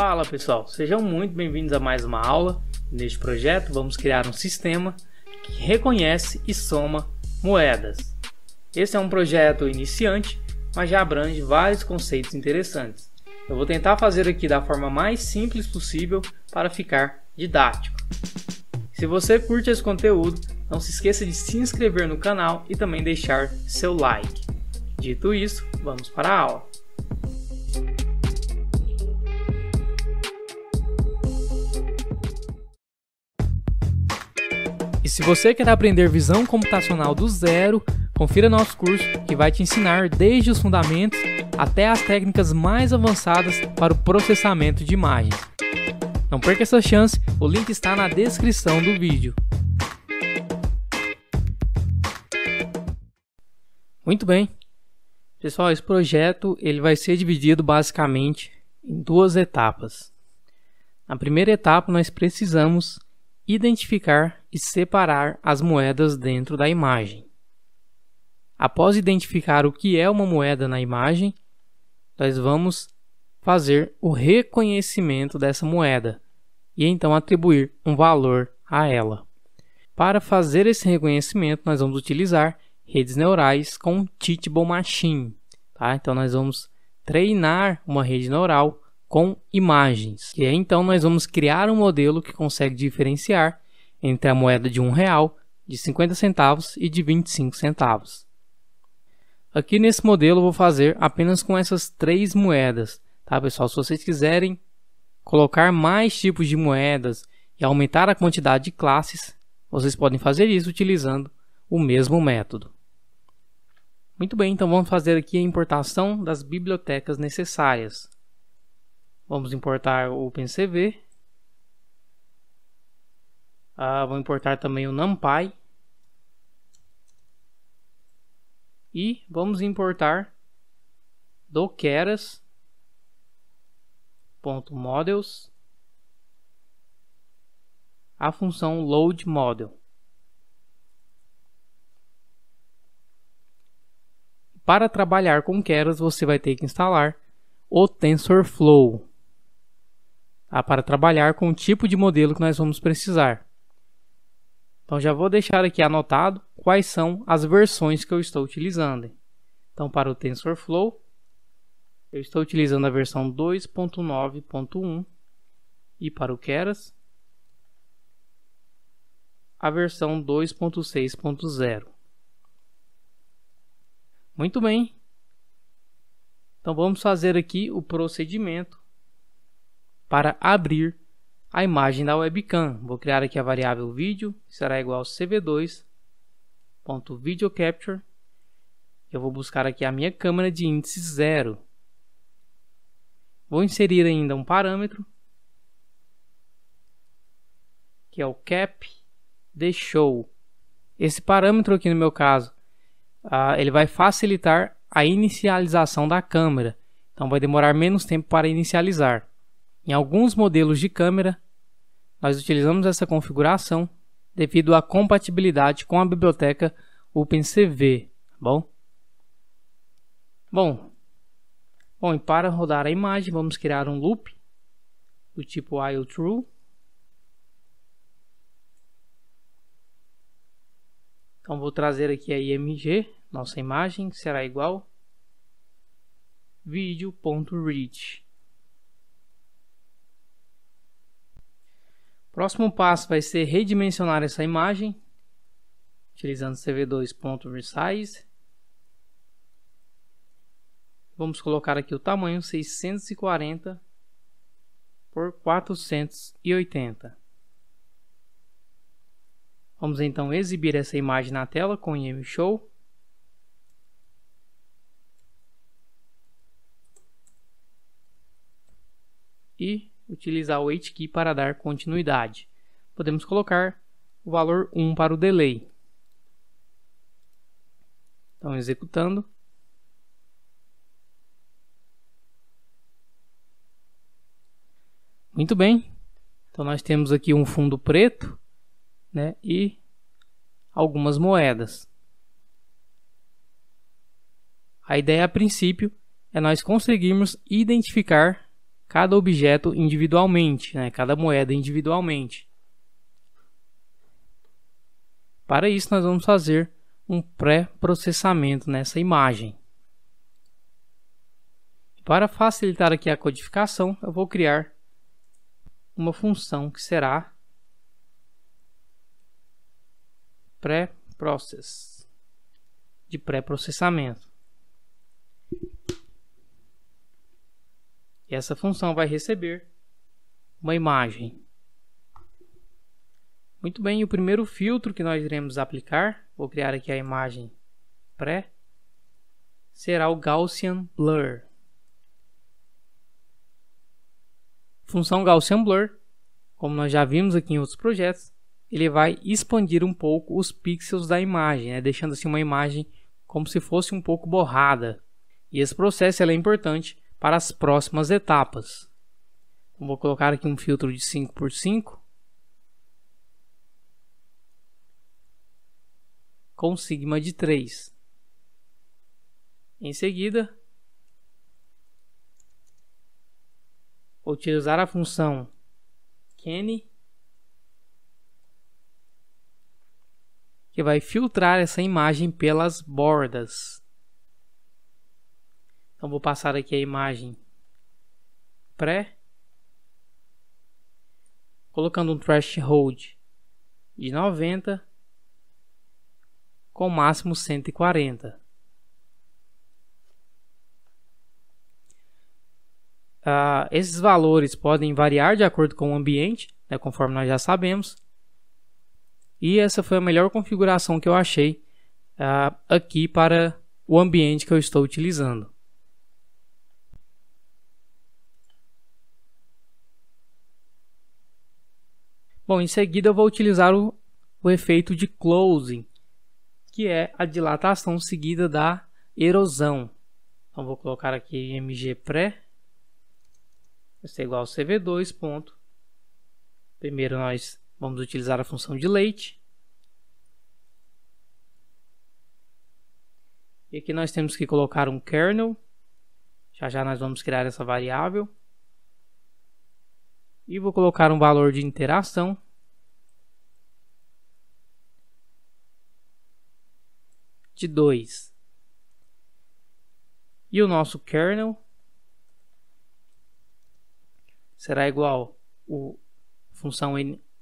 Fala pessoal, sejam muito bem-vindos a mais uma aula. Neste projeto vamos criar um sistema que reconhece e soma moedas. Esse é um projeto iniciante, mas já abrange vários conceitos interessantes. Eu vou tentar fazer aqui da forma mais simples possível para ficar didático. Se você curte esse conteúdo, não se esqueça de se inscrever no canal e também deixar seu like. Dito isso, vamos para a aula. E se você quer aprender visão computacional do zero, confira nosso curso que vai te ensinar desde os fundamentos até as técnicas mais avançadas para o processamento de imagens. Não perca essa chance, o link está na descrição do vídeo. Muito bem, pessoal, esse projeto ele vai ser dividido basicamente em duas etapas. Na primeira etapa nós precisamos identificar e separar as moedas dentro da imagem. Após identificar o que é uma moeda na imagem, nós vamos fazer o reconhecimento dessa moeda e então atribuir um valor a ela. Para fazer esse reconhecimento, nós vamos utilizar redes neurais com Teachable Machine. Tá? Então nós vamos treinar uma rede neural com imagens. E aí então nós vamos criar um modelo que consegue diferenciar entre a moeda de R$1, de 50 centavos e de 25 centavos. Aqui nesse modelo eu vou fazer apenas com essas três moedas. Tá, pessoal? Se vocês quiserem colocar mais tipos de moedas e aumentar a quantidade de classes, vocês podem fazer isso utilizando o mesmo método. Muito bem, então vamos fazer aqui a importação das bibliotecas necessárias. Vamos importar o OpenCV. Vou importar também o NumPy. E vamos importar do Keras.models a função loadModel. Para trabalhar com Keras, você vai ter que instalar o TensorFlow. Para trabalhar com o tipo de modelo que nós vamos precisar. Então já vou deixar aqui anotado quais são as versões que eu estou utilizando. Então para o TensorFlow, eu estou utilizando a versão 2.9.1 e para o Keras, a versão 2.6.0. Muito bem. Então vamos fazer aqui o procedimento para abrir a imagem da webcam. Vou criar aqui a variável vídeo, que será igual a cv2.videoCapture. Eu vou buscar aqui a minha câmera de índice 0. Vou inserir ainda um parâmetro, que é o CapTheShow. Esse parâmetro aqui no meu caso, ele vai facilitar a inicialização da câmera. Então vai demorar menos tempo para inicializar. Em alguns modelos de câmera, nós utilizamos essa configuração devido à compatibilidade com a biblioteca OpenCV. Bom, e para rodar a imagem, vamos criar um loop do tipo while true. Então vou trazer aqui a img, nossa imagem, que será igual video.read. Próximo passo vai ser redimensionar essa imagem, utilizando cv2.resize. Vamos colocar aqui o tamanho 640 por 480. Vamos então exibir essa imagem na tela com ImShow. E utilizar o HKey para dar continuidade. Podemos colocar o valor 1 para o delay. Então, executando. Muito bem. Então, nós temos aqui um fundo preto, né, e algumas moedas. A ideia a princípio é nós conseguirmos identificar cada objeto individualmente, né? Cada moeda individualmente. Para isso, nós vamos fazer um pré-processamento nessa imagem. Para facilitar aqui a codificação, eu vou criar uma função que será pré-process, de pré-processamento. E essa função vai receber uma imagem. Muito bem, o primeiro filtro que nós iremos aplicar, vou criar aqui a imagem pré, será o Gaussian Blur. Função Gaussian Blur, como nós já vimos aqui em outros projetos, ele vai expandir um pouco os pixels da imagem, né? Deixando assim uma imagem como se fosse um pouco borrada. E esse processo é importante para as próximas etapas. Então, vou colocar aqui um filtro de 5x5 com sigma de 3. Em seguida, vou utilizar a função Kenny, que vai filtrar essa imagem pelas bordas. Então vou passar aqui a imagem pré, colocando um threshold de 90 com máximo 140. Esses valores podem variar de acordo com o ambiente, né, conforme nós já sabemos. E essa foi a melhor configuração que eu achei aqui para o ambiente que eu estou utilizando. Bom, em seguida eu vou utilizar o efeito de closing, que é a dilatação seguida da erosão. Então vou colocar aqui mg pré, vai ser igual a cv2 ponto. Primeiro nós vamos utilizar a função de late. E aqui nós temos que colocar um kernel. Já já nós vamos criar essa variável. E vou colocar um valor de interação de 2. E o nosso kernel será igual a função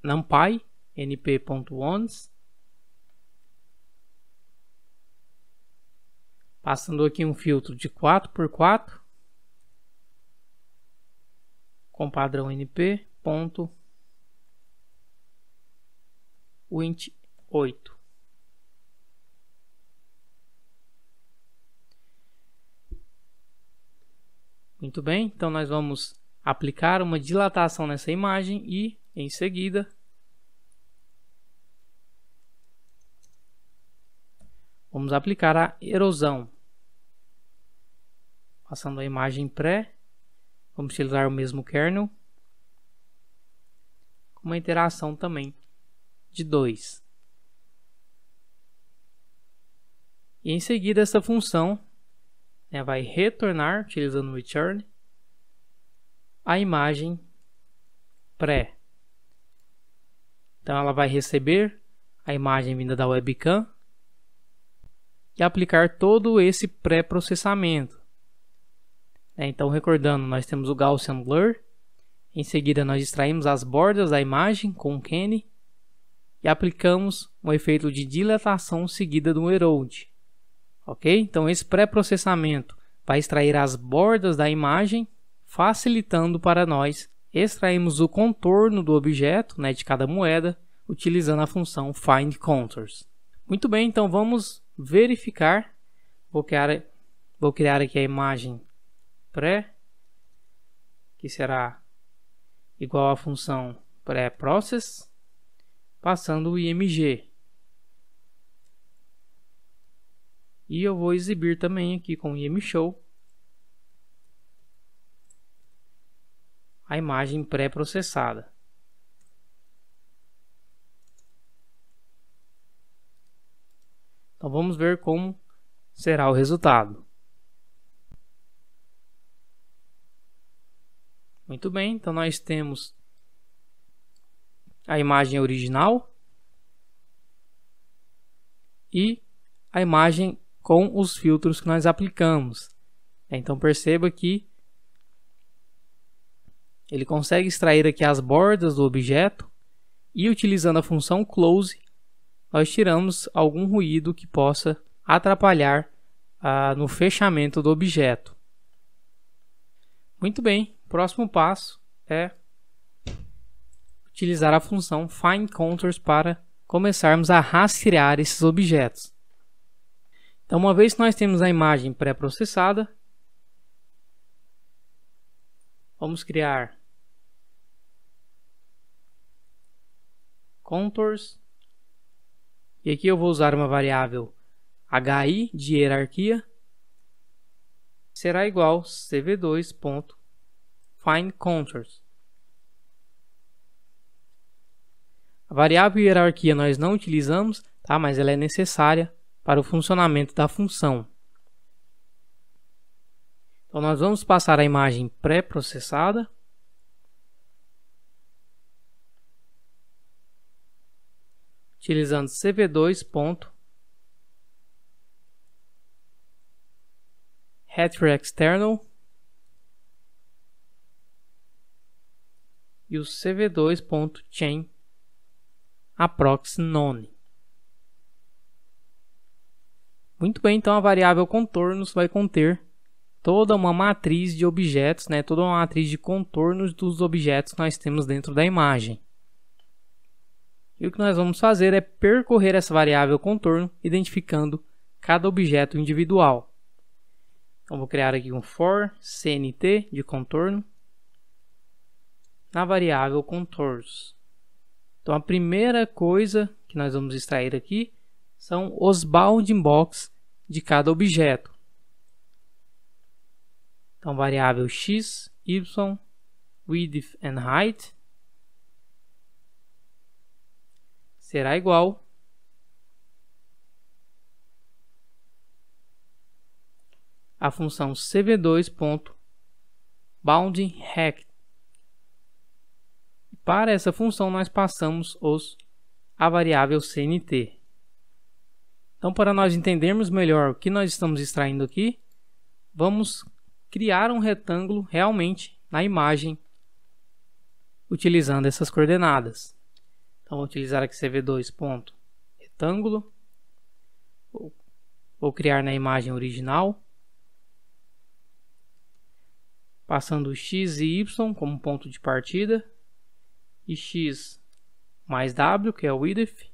numpy np.once, passando aqui um filtro de 4x4 com padrão np.wint8. Muito bem, então nós vamos aplicar uma dilatação nessa imagem e, em seguida, vamos aplicar a erosão. Passando a imagem pré, vamos utilizar o mesmo kernel, com uma interação também de 2. E em seguida essa função vai retornar, utilizando o return, a imagem pré. Então ela vai receber a imagem vinda da webcam e aplicar todo esse pré-processamento. Então, recordando, nós temos o Gaussian Blur. Em seguida nós extraímos as bordas da imagem com o Kenny e aplicamos um efeito de dilatação seguida do erode. Ok? Então esse pré-processamento vai extrair as bordas da imagem, facilitando para nós extrairmos o contorno do objeto, né, de cada moeda, utilizando a função Find Contours. Muito bem, então vamos verificar. Vou criar aqui a imagem pré, que será igual à função pré-process, passando o img. E eu vou exibir também aqui com o imshow a imagem pré-processada. Então vamos ver como será o resultado. Muito bem, então nós temos a imagem original e a imagem com os filtros que nós aplicamos. Então perceba que ele consegue extrair aqui as bordas do objeto e, utilizando a função close, nós tiramos algum ruído que possa atrapalhar no fechamento do objeto. Muito bem, o próximo passo é utilizar a função Find Contours para começarmos a rastrear esses objetos. Então, uma vez que nós temos a imagem pré-processada, vamos criar Contours, e aqui eu vou usar uma variável HI de hierarquia, será igual cv2.findContours. A variável hierarquia nós não utilizamos, tá? Mas ela é necessária para o funcionamento da função. Então nós vamos passar a imagem pré-processada. Utilizando cv2.HeteroExternal e o cv2.chainApproxNone. Muito bem, então a variável contornos vai conter toda uma matriz de objetos, né? Toda uma matriz de contornos dos objetos que nós temos dentro da imagem. E o que nós vamos fazer é percorrer essa variável contorno, identificando cada objeto individual. Então vou criar aqui um for cnt de contorno na variável contours. Então a primeira coisa que nós vamos extrair aqui são os bounding box de cada objeto. Então variável x, y, width and height será igual a função cv2.boundingHeight. Para essa função nós passamos a variável cnt. Então, para nós entendermos melhor o que nós estamos extraindo aqui, vamos criar um retângulo realmente na imagem utilizando essas coordenadas. Então, vou utilizar aqui cv2.retângulo. Vou criar na imagem original, passando x e y como ponto de partida, e x mais w, que é o width,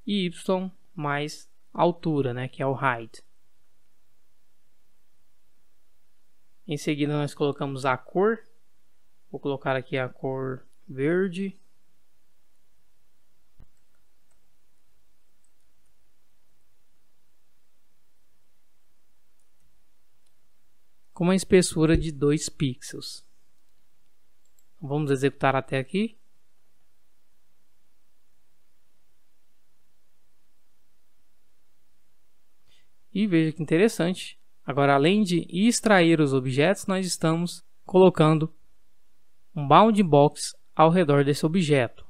e y mais altura, né, que é o height. Em seguida nós colocamos a cor. Vou colocar aqui a cor verde. Com uma espessura de 2 pixels. Vamos executar até aqui. E veja que interessante. Agora, além de extrair os objetos, nós estamos colocando um bounding box ao redor desse objeto.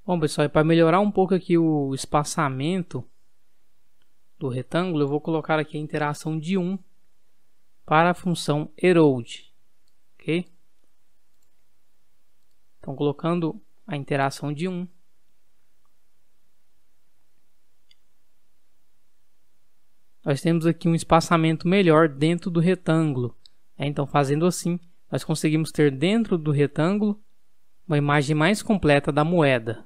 Bom, pessoal, para melhorar um pouco aqui o espaçamento do retângulo, eu vou colocar aqui a interação de 1 para a função erode. Ok? Então, colocando a interação de 1, nós temos aqui um espaçamento melhor dentro do retângulo. Então, fazendo assim, nós conseguimos ter dentro do retângulo uma imagem mais completa da moeda.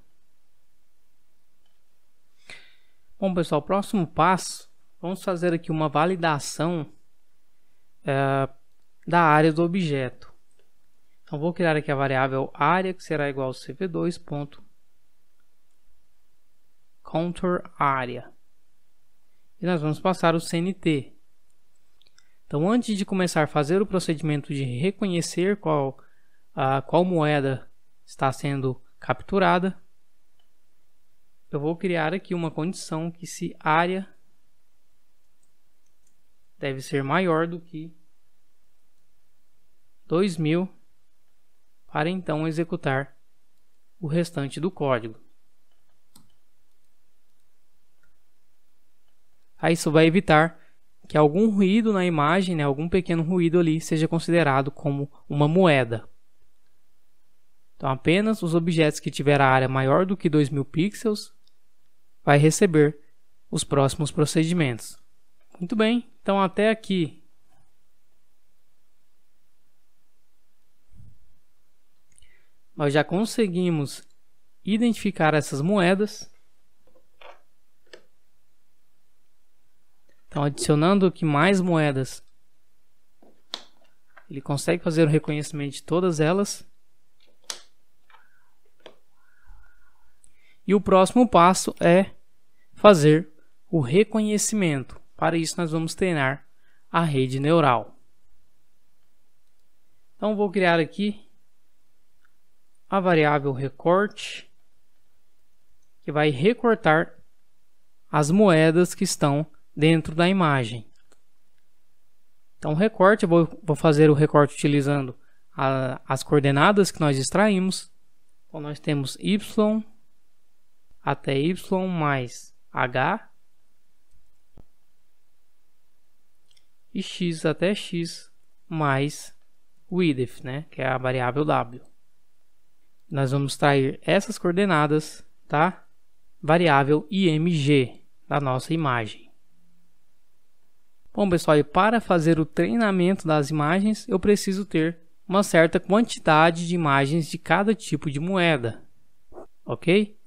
Bom, pessoal, próximo passo, vamos fazer aqui uma validação da área do objeto. Então, vou criar aqui a variável área, que será igual a cv2.contourArea. E nós vamos passar o CNT. Então, antes de começar a fazer o procedimento de reconhecer qual moeda está sendo capturada, eu vou criar aqui uma condição que se área deve ser maior do que 2000 para então executar o restante do código. Aí isso vai evitar que algum ruído na imagem, né, algum pequeno ruído ali, seja considerado como uma moeda. Então apenas os objetos que tiver a área maior do que 2000 pixels vai receber os próximos procedimentos. Muito bem, então até aqui nós já conseguimos identificar essas moedas. Então, adicionando aqui mais moedas, ele consegue fazer o reconhecimento de todas elas. E o próximo passo é fazer o reconhecimento. Para isso, nós vamos treinar a rede neural. Então, vou criar aqui a variável recorte, que vai recortar as moedas que estão dentro da imagem. Então, recorte, eu vou fazer o recorte utilizando as coordenadas que nós extraímos. Então, nós temos y até y mais h e x até x mais width, né, que é a variável w. Nós vamos extrair essas coordenadas da variável img da nossa imagem. Bom, pessoal, e para fazer o treinamento das imagens, eu preciso ter uma certa quantidade de imagens de cada tipo de moeda, ok?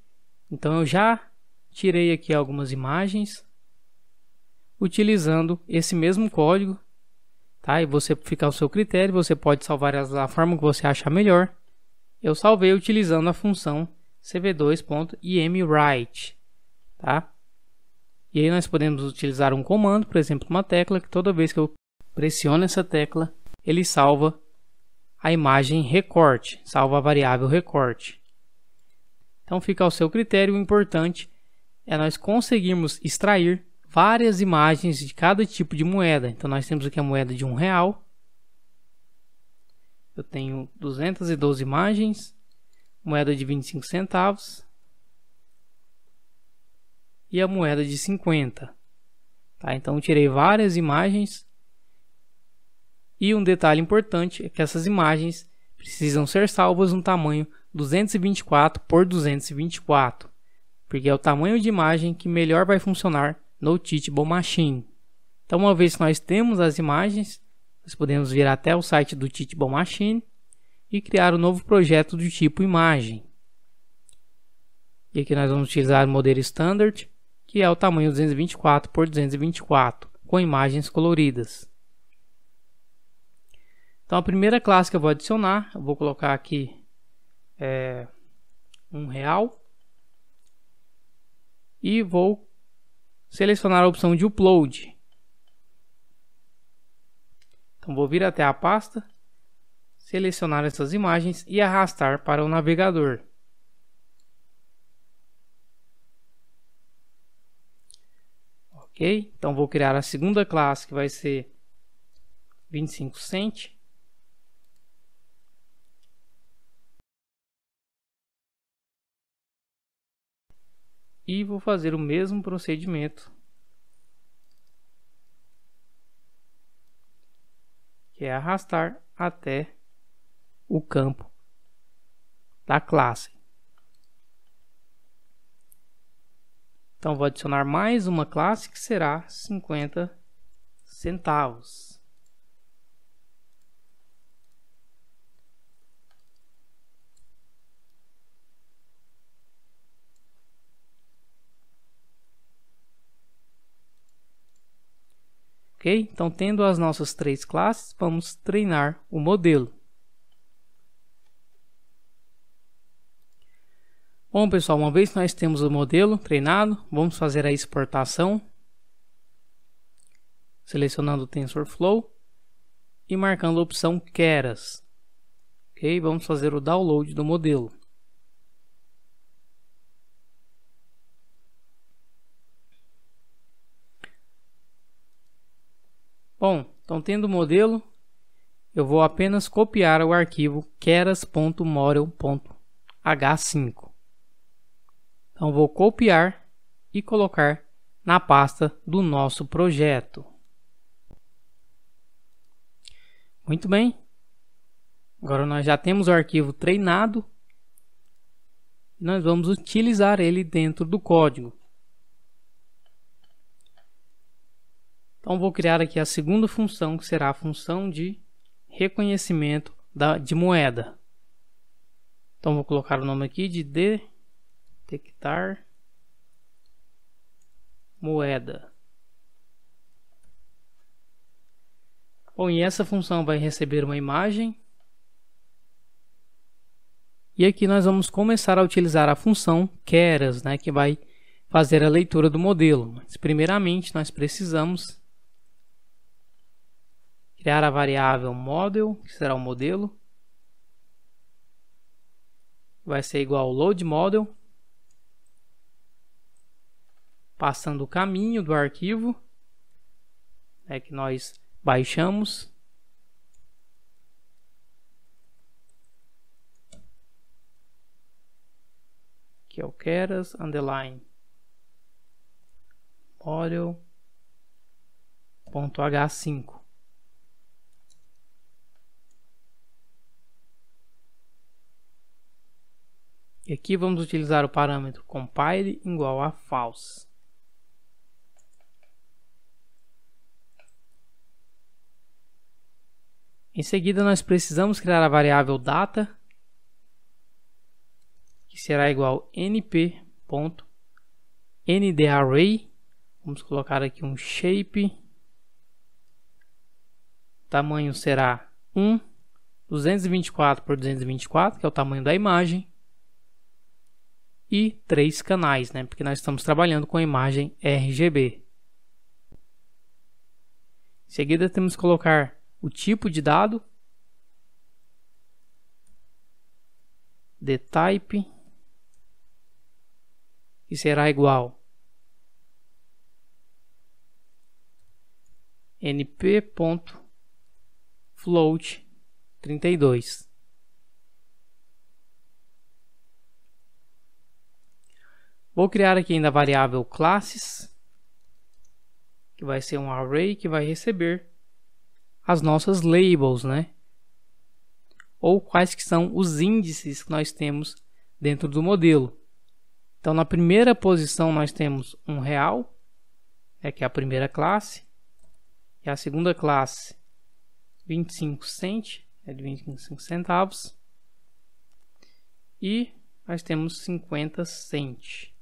Então eu já tirei aqui algumas imagens utilizando esse mesmo código, tá? E você fica ao seu critério, você pode salvar elas da forma que você achar melhor. Eu salvei utilizando a função cv2.imwrite, tá? E aí nós podemos utilizar um comando, por exemplo, uma tecla, que toda vez que eu pressiono essa tecla, ele salva a imagem recorte, salva a variável recorte. Então fica ao seu critério, o importante é nós conseguirmos extrair várias imagens de cada tipo de moeda. Então nós temos aqui a moeda de R$1. Eu tenho 212 imagens, moeda de 25 centavos. E a moeda de 50. Tá? Então eu tirei várias imagens. E um detalhe importante é que essas imagens precisam ser salvas no tamanho 224 por 224. Porque é o tamanho de imagem que melhor vai funcionar no Teachable Machine. Então, uma vez que nós temos as imagens, nós podemos vir até o site do Teachable Machine e criar um novo projeto do tipo imagem. E aqui nós vamos utilizar o modelo Standard, que é o tamanho 224 por 224, com imagens coloridas. Então a primeira classe que eu vou adicionar, eu vou colocar aqui R$1 e vou selecionar a opção de Upload. Então vou vir até a pasta, selecionar essas imagens e arrastar para o navegador. Ok? Então vou criar a segunda classe, que vai ser 25 cent. E vou fazer o mesmo procedimento, que é arrastar até o campo da classe. Então vou adicionar mais uma classe que será 50 centavos. Ok? Então, tendo as nossas três classes, vamos treinar o modelo. Bom, pessoal, uma vez que nós temos o modelo treinado, vamos fazer a exportação, selecionando o TensorFlow e marcando a opção Keras. Ok? Vamos fazer o download do modelo. Bom, então tendo o modelo, eu vou apenas copiar o arquivo keras.model.h5. Então vou copiar e colocar na pasta do nosso projeto. Muito bem. Agora nós já temos o arquivo treinado. E nós vamos utilizar ele dentro do código. Então vou criar aqui a segunda função, que será a função de reconhecimento de moeda. Então vou colocar o nome aqui de detectar moeda. Bom, e essa função vai receber uma imagem. E aqui nós vamos começar a utilizar a função keras, né, que vai fazer a leitura do modelo. Mas primeiramente nós precisamos criar a variável model, que será o modelo. Vai ser igual ao load model, passando o caminho do arquivo que nós baixamos. Que é o keras underline model.h5. E aqui vamos utilizar o parâmetro compile igual a false. Em seguida nós precisamos criar a variável data, que será igual np.ndarray. Vamos colocar aqui um shape. O tamanho será 224 por 224, que é o tamanho da imagem. E 3 canais, né? Porque nós estamos trabalhando com a imagem RGB. Em seguida temos que colocar o tipo de dado, the type, que será igual np.float32. Vou criar aqui ainda a variável classes, que vai ser um array que vai receber as nossas labels, né? Ou quais que são os índices que nós temos dentro do modelo. Então na primeira posição nós temos um real, que é a primeira classe, e a segunda classe 25 cent, é de 25 centavos, e nós temos 50 cent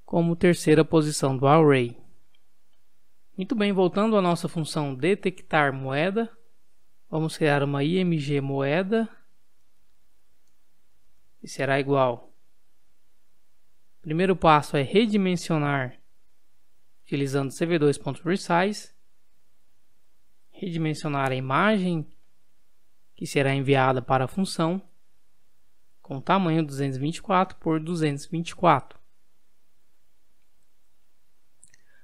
como terceira posição do array. Muito bem, voltando à nossa função detectar moeda, vamos criar uma img moeda, que será igual. O primeiro passo é redimensionar utilizando cv2.resize, redimensionar a imagem que será enviada para a função com tamanho 224 por 224.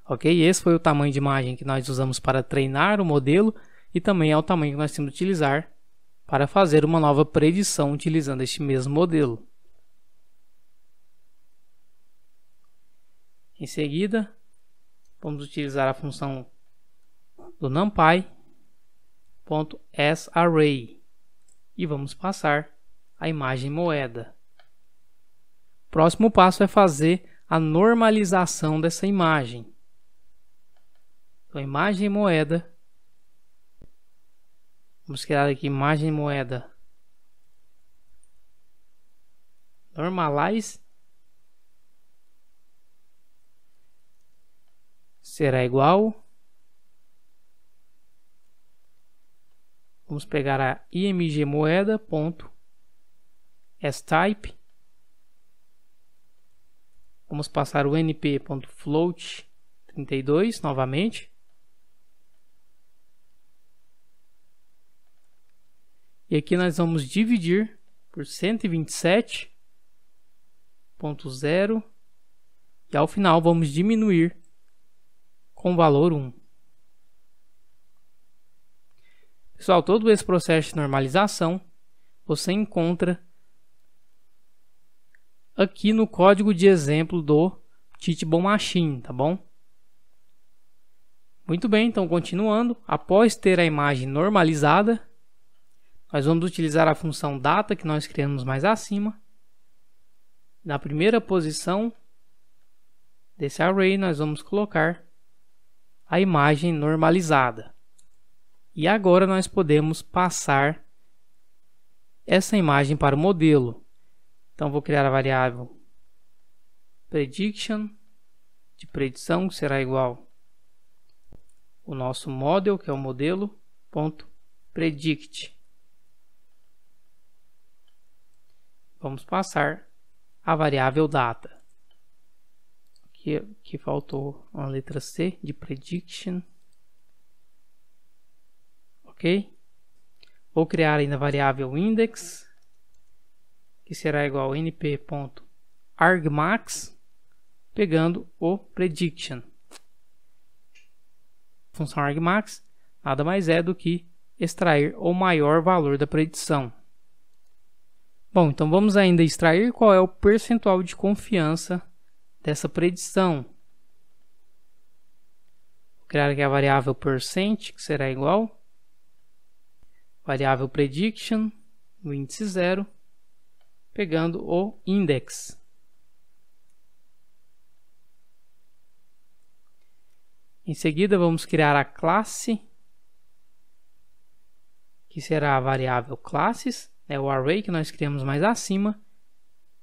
Ok, esse foi o tamanho de imagem que nós usamos para treinar o modelo e também é o tamanho que nós temos que utilizar para fazer uma nova predição utilizando este mesmo modelo. Em seguida, vamos utilizar a função do numpy.asArray e vamos passar a imagem moeda. O próximo passo é fazer a normalização dessa imagem. Então, imagem moeda, vamos criar aqui imagem moeda normalize, será igual, vamos pegar a img moeda.astype, vamos passar o np.float32 novamente. E aqui nós vamos dividir por 127.0 e ao final vamos diminuir com valor 1. Pessoal, todo esse processo de normalização você encontra aqui no código de exemplo do Teachable Machine, tá bom? Muito bem, então continuando, após ter a imagem normalizada, nós vamos utilizar a função data que nós criamos mais acima. Na primeira posição desse array, nós vamos colocar a imagem normalizada. E agora nós podemos passar essa imagem para o modelo. Então vou criar a variável prediction, de predição, que será igual o nosso model, que é o modelo, ponto predict. Vamos passar a variável data. Aqui faltou uma letra C de prediction. Ok? Vou criar ainda a variável index, que será igual a np.argmax, pegando o prediction. A função argmax nada mais é do que extrair o maior valor da predição. Bom, então vamos ainda extrair qual é o percentual de confiança dessa predição. Vou criar aqui a variável %, que será igual variável prediction, o índice 0, pegando o index. Em seguida, vamos criar a classe, que será a variável classes, o array que nós criamos mais acima,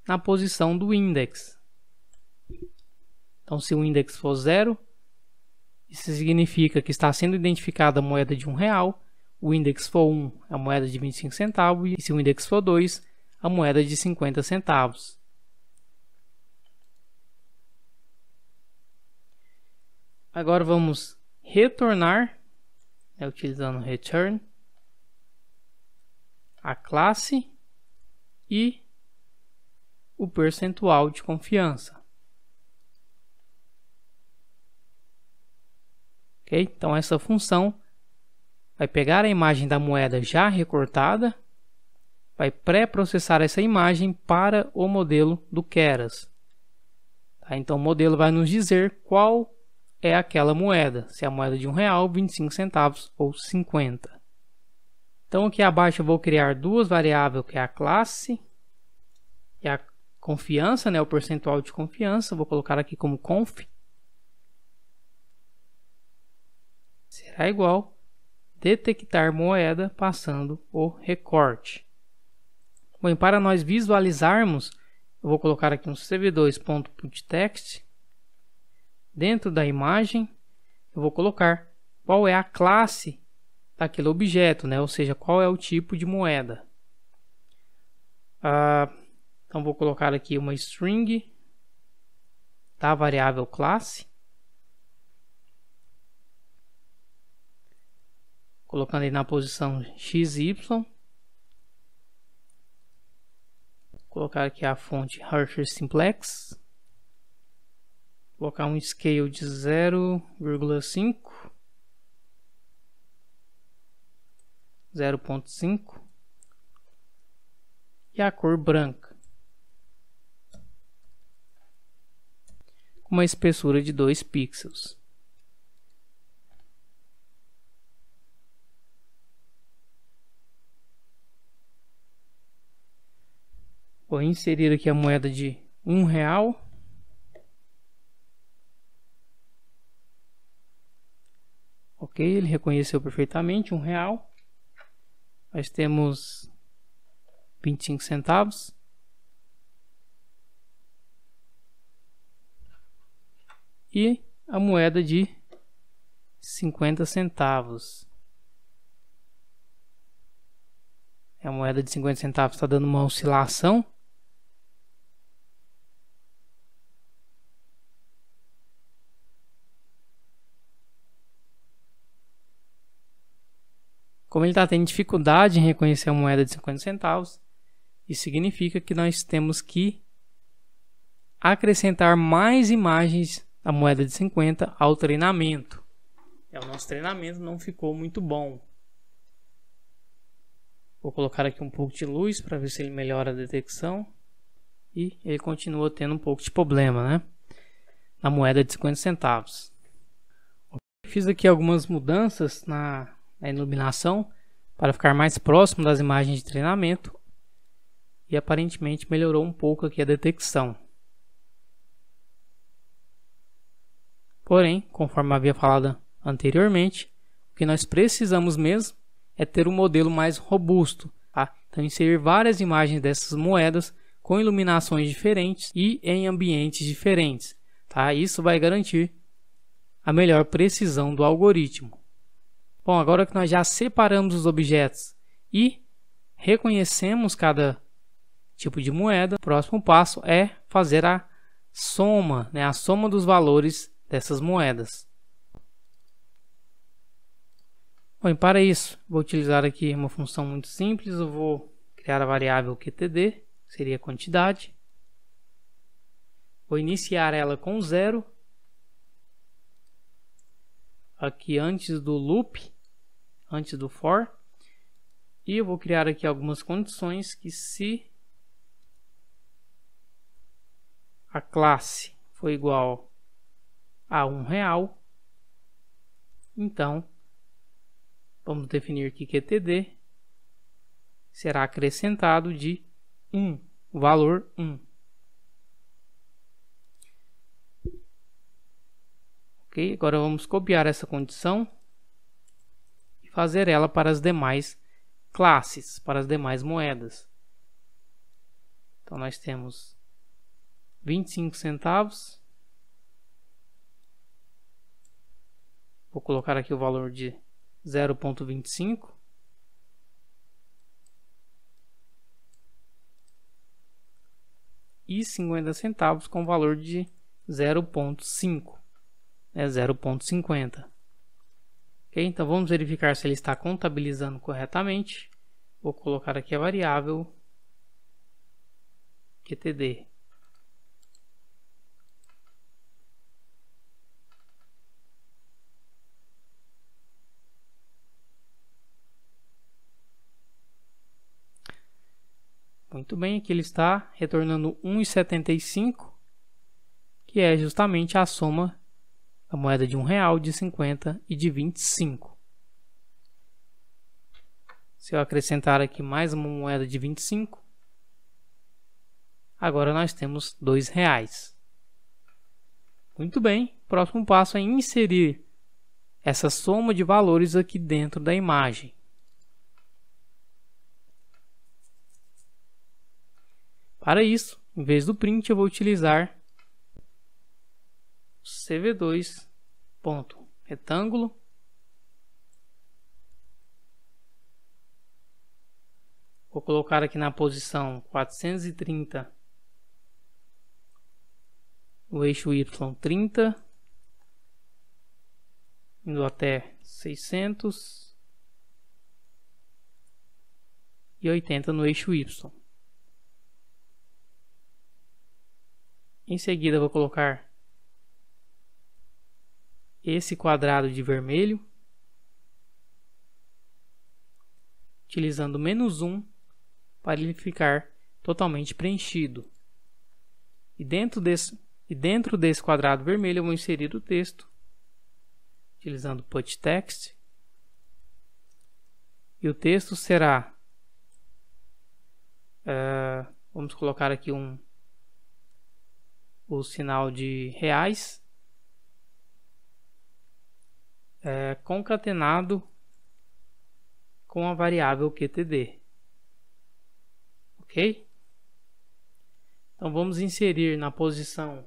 na posição do index. Então, se o index for 0, isso significa que está sendo identificada a moeda de R$1. O index for 1, a moeda de 25 centavos, e se o index for 2, a moeda de 50 centavos. Agora vamos retornar, utilizando return, a classe e o percentual de confiança. Ok? Então essa função vai pegar a imagem da moeda já recortada, vai pré-processar essa imagem para o modelo do Keras. Tá? Então o modelo vai nos dizer qual é aquela moeda, se é a moeda de R$1, 25 centavos ou 50. Então aqui abaixo eu vou criar duas variáveis, que é a classe e a confiança, o percentual de confiança. Vou colocar aqui como conf. Será igual detectar moeda passando o recorte. Bom, para nós visualizarmos, eu vou colocar aqui um cv2.putText. Dentro da imagem, eu vou colocar qual é a classe daquele objeto, ou seja, qual é o tipo de moeda. Então vou colocar aqui uma string da variável classe, colocando aí na posição XY. Colocar aqui a fonte Hershey Simplex. Colocar um scale de 0,5, 0,5 e a cor branca, com uma espessura de 2 pixels. Vou inserir aqui a moeda de R$1. Ok, ele reconheceu perfeitamente R$1. Nós temos 25 centavos. E a moeda de 50 centavos. A moeda de 50 centavos está dando uma oscilação. Como ele está tendo dificuldade em reconhecer a moeda de 50 centavos, isso significa que nós temos que acrescentar mais imagens da moeda de 50 ao treinamento. O nosso treinamento não ficou muito bom. Vou colocar aqui um pouco de luz para ver se ele melhora a detecção. E ele continua tendo um pouco de problema, né? Na moeda de 50 centavos. Fiz aqui algumas mudanças na iluminação para ficar mais próximo das imagens de treinamento. E aparentemente melhorou um pouco aqui a detecção. Porém, conforme havia falado anteriormente, o que nós precisamos mesmo é ter um modelo mais robusto, tá? Então, inserir várias imagens dessas moedas com iluminações diferentes e em ambientes diferentes, tá? Isso vai garantir a melhor precisão do algoritmo. Bom, agora que nós já separamos os objetos e reconhecemos cada tipo de moeda, o próximo passo é fazer a soma, né? A soma dos valores dessas moedas. Bom, e para isso, vou utilizar aqui uma função muito simples. Eu vou criar a variável QTD, que seria a quantidade. Vou iniciar ela com 0, aqui antes do loop, antes do for. E eu vou criar aqui algumas condições que, se a classe for igual a R$1, então vamos definir que QTD será acrescentado de 1, o valor 1. Ok, agora vamos copiar essa condição e fazer ela para as demais classes, para as demais moedas. Então nós temos 25 centavos. Vou colocar aqui o valor de 0,25. E 50 centavos com valor de 0,5, né, 0,50. Ok, então vamos verificar se ele está contabilizando corretamente. Vou colocar aqui a variável QTD. Muito bem, aqui ele está retornando 1,75, que é justamente a soma da moeda de R$1, de 50 e de 25. Se eu acrescentar aqui mais uma moeda de 25, agora nós temos R$2. Muito bem, o próximo passo é inserir essa soma de valores aqui dentro da imagem. Para isso, em vez do print, eu vou utilizar cv2.retângulo. Vou colocar aqui na posição 430 no eixo Y 30, indo até 680 no eixo Y. Em seguida, vou colocar esse quadrado de vermelho, utilizando -1 para ele ficar totalmente preenchido. E dentro desse quadrado vermelho, eu vou inserir o texto, utilizando put text. E o texto será, vamos colocar aqui o sinal de reais, concatenado com a variável QTD. Ok? Então vamos inserir na posição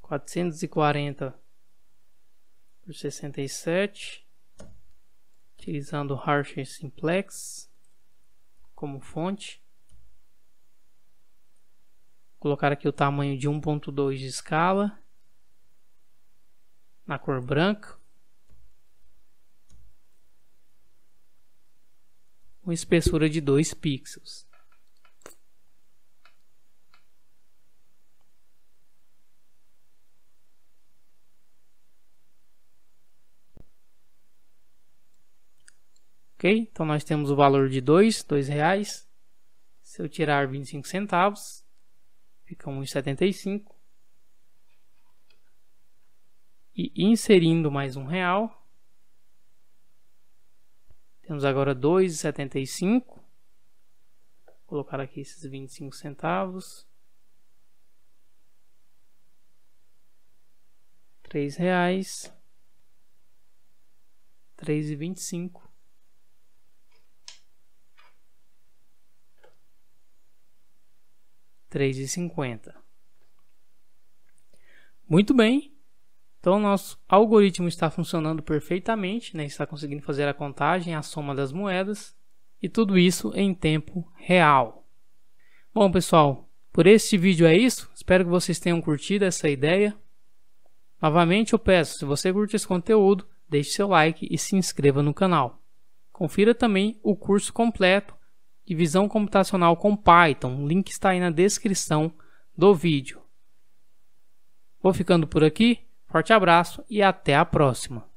440 por 67, utilizando Harsher Simplex como fonte. Colocar aqui o tamanho de 1.2 de escala, na cor branca, com espessura de 2 pixels. Ok? Então nós temos o valor de R$2. Se eu tirar 25 centavos, fica 1,75. E inserindo mais R$1, temos agora 2,75. Vou colocar aqui esses 25 centavos. R$3. 3,25. R$3,50. Muito bem. Então, nosso algoritmo está funcionando perfeitamente, né? Está conseguindo fazer a contagem, a soma das moedas e tudo isso em tempo real. Bom, pessoal, por este vídeo é isso. Espero que vocês tenham curtido essa ideia. Novamente, eu peço, se você curte esse conteúdo, deixe seu like e se inscreva no canal. Confira também o curso completo de Visão Computacional com Python. O link está aí na descrição do vídeo. Vou ficando por aqui. Forte abraço e até a próxima!